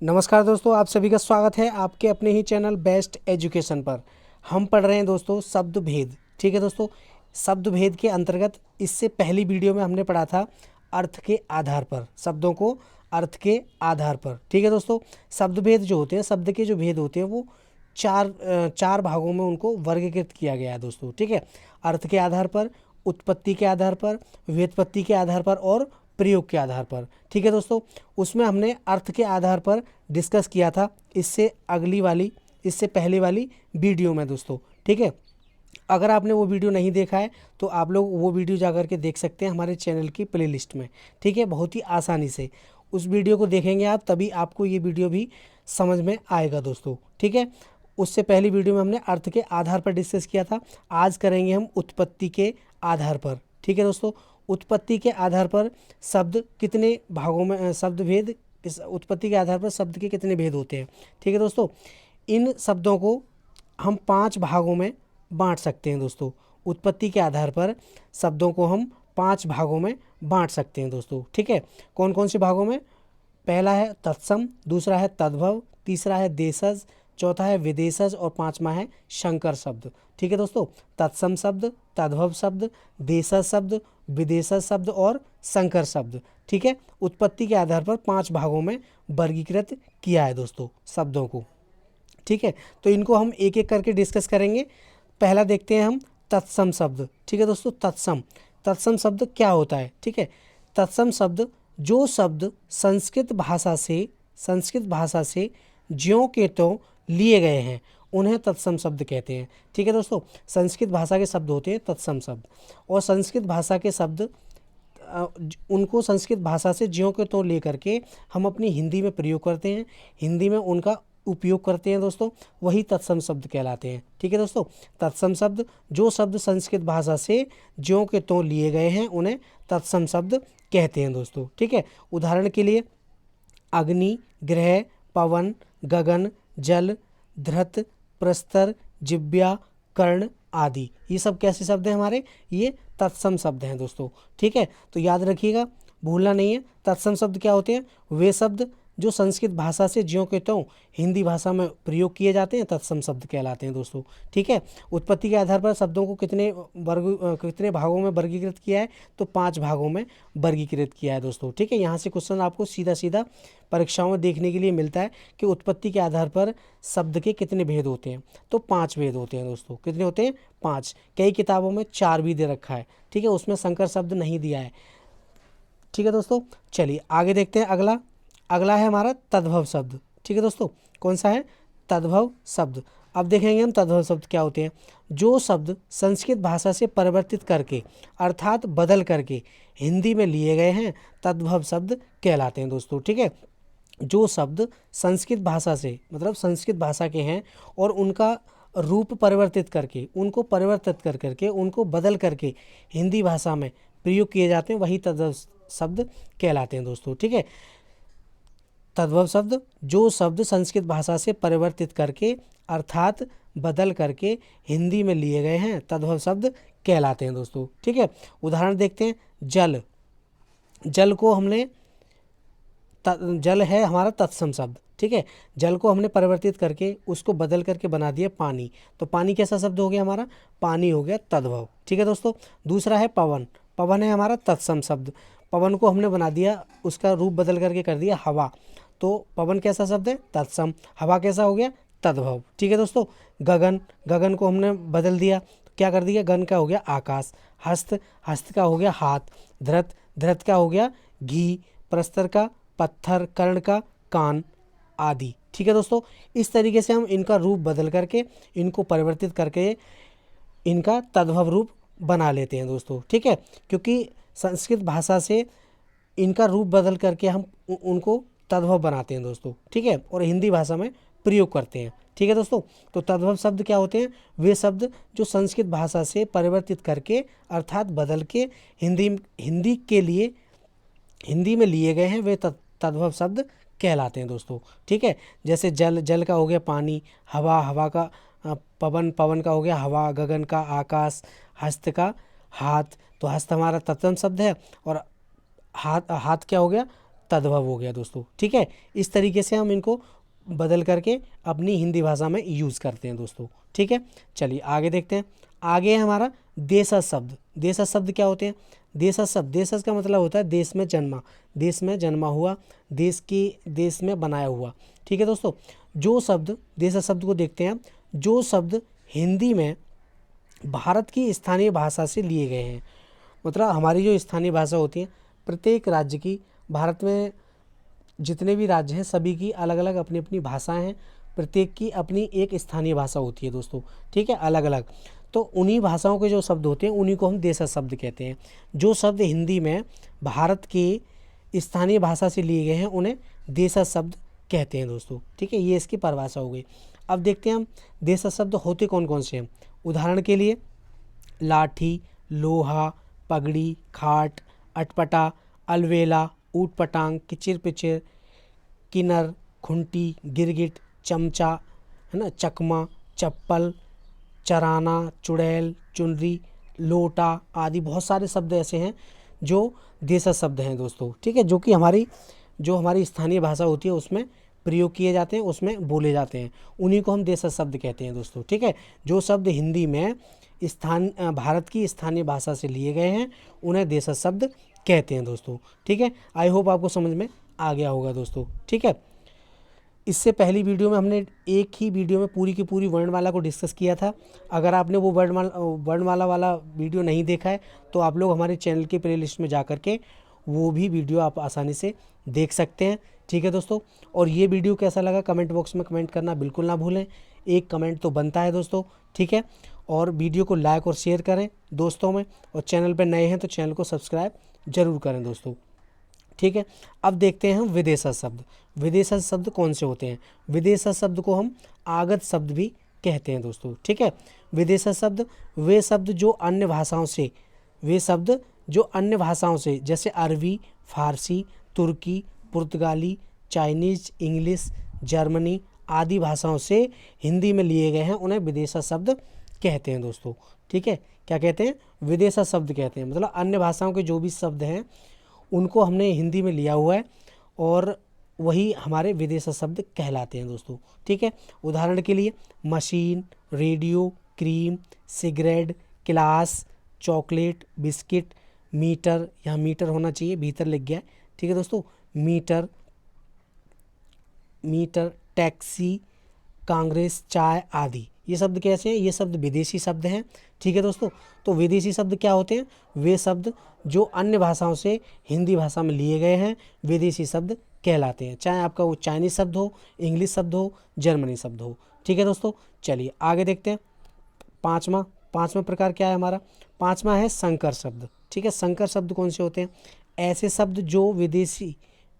नमस्कार दोस्तों, आप सभी का स्वागत है आपके अपने ही चैनल बेस्ट एजुकेशन पर। हम पढ़ रहे हैं दोस्तों शब्द भेद। ठीक है दोस्तों, शब्द भेद के अंतर्गत इससे पहली वीडियो में हमने पढ़ा था अर्थ के आधार पर, शब्दों को अर्थ के आधार पर। ठीक है दोस्तों, शब्द भेद जो होते हैं, शब्द के जो भेद होते हैं वो चार भागों में उनको वर्गीकृत किया गया है दोस्तों। ठीक है, अर्थ के आधार पर, उत्पत्ति के आधार पर, व्युत्पत्ति के आधार पर और प्रयोग के आधार पर। ठीक है दोस्तों, उसमें हमने अर्थ के आधार पर डिस्कस किया था इससे पहले वाली वीडियो में दोस्तों। ठीक है, अगर आपने वो वीडियो नहीं देखा है तो आप लोग वो वीडियो जा कर के देख सकते हैं हमारे चैनल की प्लेलिस्ट में। ठीक है, बहुत ही आसानी से उस वीडियो को देखेंगे आप, तभी आपको ये वीडियो भी समझ में आएगा दोस्तों। ठीक है, उससे पहली वीडियो में हमने अर्थ के आधार पर डिस्कस किया था। आज करेंगे हम उत्पत्ति के आधार पर। ठीक है दोस्तों, उत्पत्ति के आधार पर शब्द कितने भागों में, शब्द भेद, इस उत्पत्ति के आधार पर शब्द के कितने भेद होते हैं। ठीक है दोस्तों, इन शब्दों को हम 5 भागों में बांट सकते हैं दोस्तों। उत्पत्ति के आधार पर शब्दों को हम 5 भागों में बांट सकते हैं दोस्तों। ठीक है, कौन कौन से भागों में? पहला है तत्सम, दूसरा है तद्भव, तीसरा है देशज, चौथा है विदेशज और पांचवा है शंकर शब्द। ठीक है दोस्तों, तत्सम शब्द, तद्भव शब्द, देशज शब्द, विदेशज शब्द और शंकर शब्द। ठीक है, उत्पत्ति के आधार पर 5 भागों में वर्गीकृत किया है दोस्तों शब्दों को। ठीक है, तो इनको हम एक एक करके डिस्कस करेंगे। पहला देखते हैं हम तत्सम शब्द। ठीक है दोस्तों, तत्सम शब्द क्या होता है? ठीक है, तत्सम शब्द जो शब्द संस्कृत भाषा से ज्यों के त्यों लिए गए हैं उन्हें तत्सम शब्द कहते हैं। ठीक है दोस्तों, संस्कृत भाषा के शब्द होते हैं तत्सम शब्द, और संस्कृत भाषा के शब्द उनको संस्कृत भाषा से ज्यों के त्यों लेकर के हम अपनी हिंदी में प्रयोग करते हैं, हिंदी में उनका उपयोग करते हैं दोस्तों, वही तत्सम शब्द कहलाते हैं। ठीक है दोस्तों, तत्सम शब्द जो शब्द संस्कृत भाषा से ज्यों के त्यों लिए गए हैं उन्हें तत्सम शब्द कहते हैं दोस्तों। ठीक है, उदाहरण के लिए अग्नि, ग्रह, पवन, गगन, जल, धृत, प्रस्तर, जिब्या, कर्ण आदि, ये सब कैसे शब्द हैं हमारे? ये तत्सम शब्द हैं दोस्तों। ठीक है, तो याद रखिएगा, भूलना नहीं है। तत्सम शब्द क्या होते हैं? वे शब्द जो संस्कृत भाषा से ज्यों के त्यों हिंदी भाषा में प्रयोग किए जाते हैं तत्सम शब्द कहलाते हैं दोस्तों। ठीक है, उत्पत्ति के आधार पर शब्दों को कितने भागों में वर्गीकृत किया है? तो 5 भागों में वर्गीकृत किया है दोस्तों। ठीक है, यहाँ से क्वेश्चन आपको सीधा सीधा परीक्षाओं में देखने के लिए मिलता है कि उत्पत्ति के आधार पर शब्द के कितने भेद होते हैं। तो 5 भेद होते हैं दोस्तों। कितने होते हैं? 5। कई किताबों में 4 भी दे रखा है। ठीक है, उसमें शंकर शब्द नहीं दिया है। ठीक है दोस्तों, चलिए आगे देखते हैं। अगला है हमारा तद्भव शब्द। ठीक है दोस्तों, कौन सा है? तद्भव शब्द। अब देखेंगे हम तद्भव शब्द क्या होते हैं। जो शब्द संस्कृत भाषा से परिवर्तित करके अर्थात बदल करके हिंदी में लिए गए हैं तद्भव शब्द कहलाते हैं दोस्तों। ठीक है, जो शब्द संस्कृत भाषा से, मतलब संस्कृत भाषा के हैं और उनका रूप परिवर्तित करके, उनको बदल करके हिंदी भाषा में प्रयोग किए जाते हैं, वही तद्भव शब्द कहलाते हैं दोस्तों। ठीक है, तद्भव शब्द जो शब्द संस्कृत भाषा से परिवर्तित करके अर्थात बदल करके हिंदी में लिए गए हैं तद्भव शब्द कहलाते हैं दोस्तों। ठीक है, उदाहरण देखते हैं। जल है हमारा तत्सम शब्द। ठीक है, जल को हमने परिवर्तित करके उसको बदल करके बना दिया पानी, तो पानी कैसा शब्द हो गया हमारा? पानी हो गया तद्भव। ठीक है दोस्तों, दूसरा है पवन है हमारा तत्सम शब्द। पवन को हमने बना दिया, उसका रूप बदल करके कर दिया हवा, तो पवन कैसा शब्द है? तत्सम। हवा कैसा हो गया? तद्भव। ठीक है दोस्तों, गगन को हमने बदल दिया, क्या कर दिया? गन का हो गया आकाश। हस्त का हो गया हाथ। धृत का हो गया घी। प्रस्तर का पत्थर। कर्ण का कान आदि। ठीक है दोस्तों, इस तरीके से हम इनका रूप बदल करके, इनको परिवर्तित करके इनका तद्भव रूप बना लेते हैं दोस्तों। ठीक है, क्योंकि संस्कृत भाषा से इनका रूप बदल करके हम उनको तद्भव बनाते हैं दोस्तों। ठीक है, और हिंदी भाषा में प्रयोग करते हैं। ठीक है दोस्तों, तो तद्भव शब्द क्या होते हैं? वे शब्द जो संस्कृत भाषा से परिवर्तित करके अर्थात बदल के हिंदी में लिए गए हैं, वे तद्भव शब्द कहलाते हैं दोस्तों। ठीक है, जैसे जल का हो गया पानी, हवा का पवन का हो गया हवा, गगन का आकाश, हस्त का हाथ, तो हस्त हमारा तत्सम शब्द है, और हाथ क्या हो गया? तद्भव हो गया दोस्तों। ठीक है, इस तरीके से हम इनको बदल करके अपनी हिंदी भाषा में यूज़ करते हैं दोस्तों। ठीक है, चलिए आगे देखते हैं। आगे है हमारा देशज शब्द। देशज शब्द क्या होते हैं? देशज शब्द, देशज का मतलब होता है देश में जन्मा, देश में जन्मा हुआ, देश में बनाया हुआ। ठीक है दोस्तों, जो शब्द, देशज शब्द को देखते हैं, जो शब्द हिंदी में भारत की स्थानीय भाषा से लिए गए हैं। मतलब हमारी जो स्थानीय भाषा होती है, प्रत्येक राज्य की, भारत में जितने भी राज्य हैं सभी की अलग अलग अपनी अपनी भाषाएं हैं, प्रत्येक की अपनी एक स्थानीय भाषा होती है दोस्तों। ठीक है, अलग अलग। तो उन्हीं भाषाओं के जो शब्द होते हैं उन्हीं को हम देशज शब्द कहते हैं। जो शब्द हिंदी में भारत की स्थानीय भाषा से लिए गए हैं उन्हें देशज शब्द कहते हैं दोस्तों। ठीक है, ये इसकी परिभाषा हो गई। अब देखते हैं हम देशज शब्द होते कौन कौन से हैं। उदाहरण के लिए लाठी, लोहा, पगड़ी, खाट, अटपटा, अलवेला, ऊट पटांग, किचिर पिचिर, किन्नर, खुंटी, गिरगिट, चमचा, है ना, चकमा, चप्पल, चराना, चुड़ैल, चुनरी, लोटा आदि बहुत सारे शब्द ऐसे हैं जो देशज शब्द हैं दोस्तों। ठीक है, जो कि हमारी स्थानीय भाषा होती है उसमें प्रयोग किए जाते हैं, उसमें बोले जाते हैं, उन्हीं को हम देशज शब्द कहते हैं दोस्तों। ठीक है, जो शब्द हिंदी में भारत की स्थानीय भाषा से लिए गए हैं उन्हें देशज शब्द कहते हैं दोस्तों। ठीक है, आई होप आपको समझ में आ गया होगा दोस्तों। ठीक है, इससे पहली वीडियो में हमने एक ही वीडियो में पूरी की पूरी वर्णमाला को डिस्कस किया था। अगर आपने वो वर्णमाला वाला वीडियो नहीं देखा है तो आप लोग हमारे चैनल की प्लेलिस्ट में जा कर के वो भी वीडियो आप आसानी से देख सकते हैं। ठीक है दोस्तों, और ये वीडियो कैसा लगा कमेंट बॉक्स में कमेंट करना बिल्कुल ना भूलें, एक कमेंट तो बनता है दोस्तों। ठीक है, और वीडियो को लाइक और शेयर करें दोस्तों में, और चैनल पर नए हैं तो चैनल को सब्सक्राइब जरूर करें दोस्तों। ठीक है, अब देखते हैं हम विदेशज शब्द। विदेशज शब्द कौन से होते हैं? विदेशज शब्द को हम आगत शब्द भी कहते हैं दोस्तों। ठीक है, विदेशज शब्द वे शब्द जो अन्य भाषाओं से जैसे अरबी, फारसी, तुर्की, पुर्तगाली, चाइनीज, इंग्लिश, जर्मनी आदि भाषाओं से हिंदी में लिए गए हैं उन्हें विदेशज शब्द कहते हैं दोस्तों। ठीक है, क्या कहते हैं? विदेशज शब्द कहते हैं। मतलब अन्य भाषाओं के जो भी शब्द हैं उनको हमने हिंदी में लिया हुआ है और वही हमारे विदेशज शब्द कहलाते हैं दोस्तों। ठीक है, उदाहरण के लिए machine, radio, cream, cigarette, class, chocolate, biscuit, meter, यहाँ मीटर होना चाहिए, भीतर लिख गया है। ठीक है दोस्तों, मीटर, टैक्सी, कांग्रेस, चाय आदि ये शब्द कैसे हैं? ये शब्द विदेशी शब्द हैं। ठीक है दोस्तों, तो विदेशी शब्द क्या होते हैं? वे शब्द जो अन्य भाषाओं से हिंदी भाषा में लिए गए हैं विदेशी शब्द कहलाते हैं, चाहे आपका वो चाइनीज शब्द हो, इंग्लिश शब्द हो, जर्मनी शब्द हो। ठीक है दोस्तों, चलिए आगे देखते हैं। पाँचवा प्रकार क्या है हमारा? पाँचवा है संकर शब्द। ठीक है, संकर शब्द कौन से होते हैं? ऐसे शब्द जो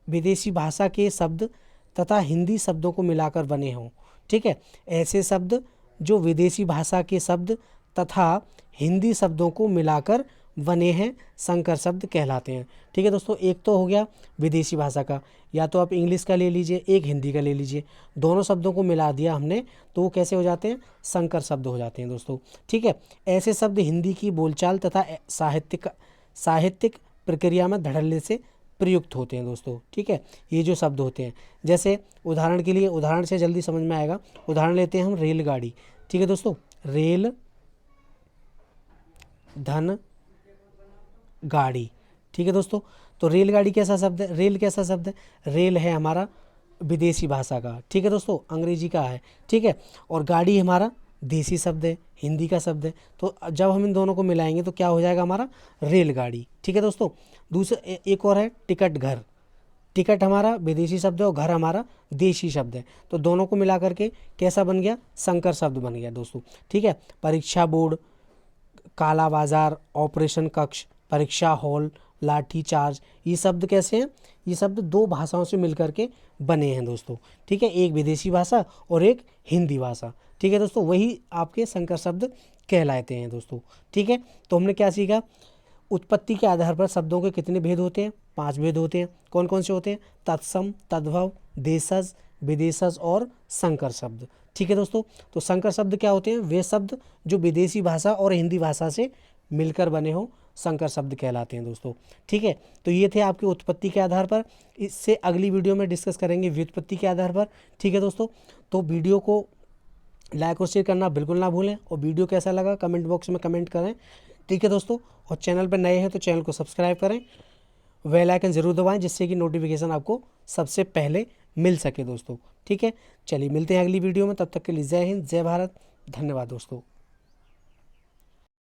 विदेशी भाषा के शब्द तथा हिंदी शब्दों को मिलाकर बने हों। ठीक है, ऐसे शब्द जो विदेशी भाषा के शब्द तथा हिंदी शब्दों को मिलाकर बने हैं संकर शब्द कहलाते हैं। ठीक है दोस्तों, एक तो हो गया विदेशी भाषा का, या तो आप इंग्लिश का ले लीजिए, एक हिंदी का ले लीजिए, दोनों शब्दों को मिला दिया हमने तो वो कैसे हो जाते हैं? संकर शब्द हो जाते हैं दोस्तों। ठीक है, ऐसे शब्द हिंदी की बोलचाल तथा साहित्यिक प्रक्रिया में धड़ल्ले से प्रयुक्त होते हैं दोस्तों। ठीक है, ये जो शब्द होते हैं, जैसे उदाहरण के लिए, उदाहरण से जल्दी समझ में आएगा, उदाहरण लेते हैं हम रेलगाड़ी। ठीक है दोस्तों, रेल, धन, गाड़ी। ठीक है दोस्तों, तो रेलगाड़ी कैसा शब्द है? रेल कैसा शब्द है? रेल है हमारा विदेशी भाषा का। ठीक है दोस्तों, अंग्रेजी का है। ठीक है, और गाड़ी हमारा देसी शब्द है, हिंदी का शब्द है। तो जब हम इन दोनों को मिलाएंगे तो क्या हो जाएगा हमारा? रेलगाड़ी। ठीक है दोस्तों, दूसरा एक और है टिकट घर। टिकट हमारा विदेशी शब्द है और घर हमारा देशी शब्द है, तो दोनों को मिला करके कैसा बन गया? संकर शब्द बन गया दोस्तों। ठीक है, परीक्षा बोर्ड, काला बाजार, ऑपरेशन कक्ष, परीक्षा हॉल, लाठी चार्ज, ये शब्द कैसे हैं? ये शब्द दो भाषाओं से मिलकर के बने हैं दोस्तों। ठीक है, एक विदेशी भाषा और एक हिंदी भाषा। ठीक है दोस्तों, वही आपके संकर शब्द कहलाते हैं दोस्तों। ठीक है, तो हमने क्या सीखा? उत्पत्ति के आधार पर शब्दों के कितने भेद होते हैं? 5 भेद होते हैं। कौन कौन से होते हैं? तत्सम, तद्भव, देशज, विदेशज और संकर शब्द। ठीक है दोस्तों, तो संकर शब्द क्या होते हैं? वे शब्द जो विदेशी भाषा और हिंदी भाषा से मिलकर बने हों संकर शब्द कहलाते हैं दोस्तों। ठीक है, तो ये थे आपकी उत्पत्ति के आधार पर। इससे अगली वीडियो में डिस्कस करेंगे व्युत्पत्ति के आधार पर। ठीक है दोस्तों, तो वीडियो को लाइक और शेयर करना बिल्कुल ना भूलें, और वीडियो कैसा लगा कमेंट बॉक्स में कमेंट करें। ठीक है दोस्तों, और चैनल पर नए हैं तो चैनल को सब्सक्राइब करें, बेल आइकन ज़रूर दबाएं, जिससे कि नोटिफिकेशन आपको सबसे पहले मिल सके दोस्तों। ठीक है, चलिए मिलते हैं अगली वीडियो में, तब तक के लिए जय हिंद, जय भारत, धन्यवाद दोस्तों।